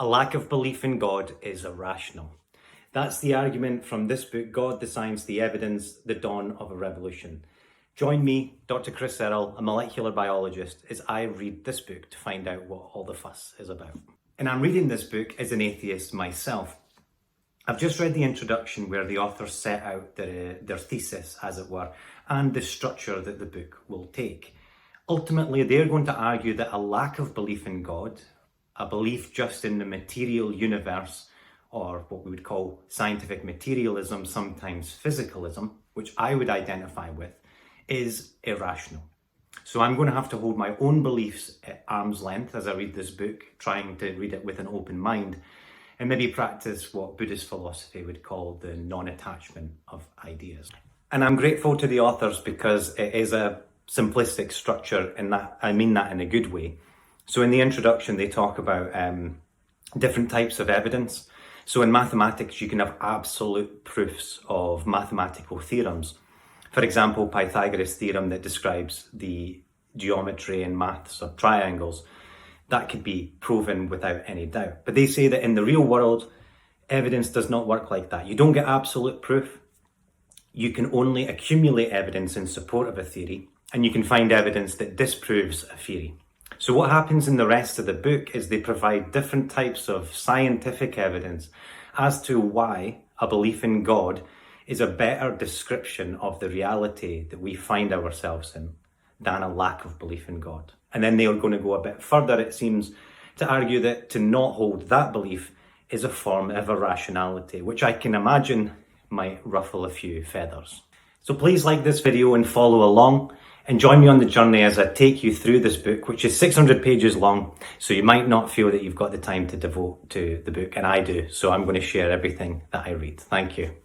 A lack of belief in God is irrational. That's the argument from this book, God, the Science, the Evidence, The Dawn of a Revolution. Join me, Dr. Chris Searle, a molecular biologist, as I read this book to find out what all the fuss is about. And I'm reading this book as an atheist myself. I've just read the introduction where the authors set out their thesis, as it were, and the structure that the book will take. Ultimately, they're going to argue that a lack of belief in God, a belief just in the material universe, or what we would call scientific materialism, sometimes physicalism, which I would identify with, is irrational. So I'm going to have to hold my own beliefs at arm's length as I read this book, trying to read it with an open mind, and maybe practice what Buddhist philosophy would call the non-attachment of ideas. And I'm grateful to the authors because it is a simplistic structure, and that I mean that in a good way. So in the introduction, they talk about different types of evidence. So in mathematics, you can have absolute proofs of mathematical theorems. For example, Pythagoras' theorem that describes the geometry and maths of triangles, that could be proven without any doubt. But they say that in the real world, evidence does not work like that. You don't get absolute proof. You can only accumulate evidence in support of a theory, and you can find evidence that disproves a theory. So what happens in the rest of the book is they provide different types of scientific evidence as to why a belief in God is a better description of the reality that we find ourselves in than a lack of belief in God. And then they are going to go a bit further, it seems, to argue that to not hold that belief is a form of irrationality, which I can imagine might ruffle a few feathers. So please like this video and follow along, and join me on the journey as I take you through this book, which is 600 pages long, so you might not feel that you've got the time to devote to the book, and I do, so I'm going to share everything that I read. Thank you.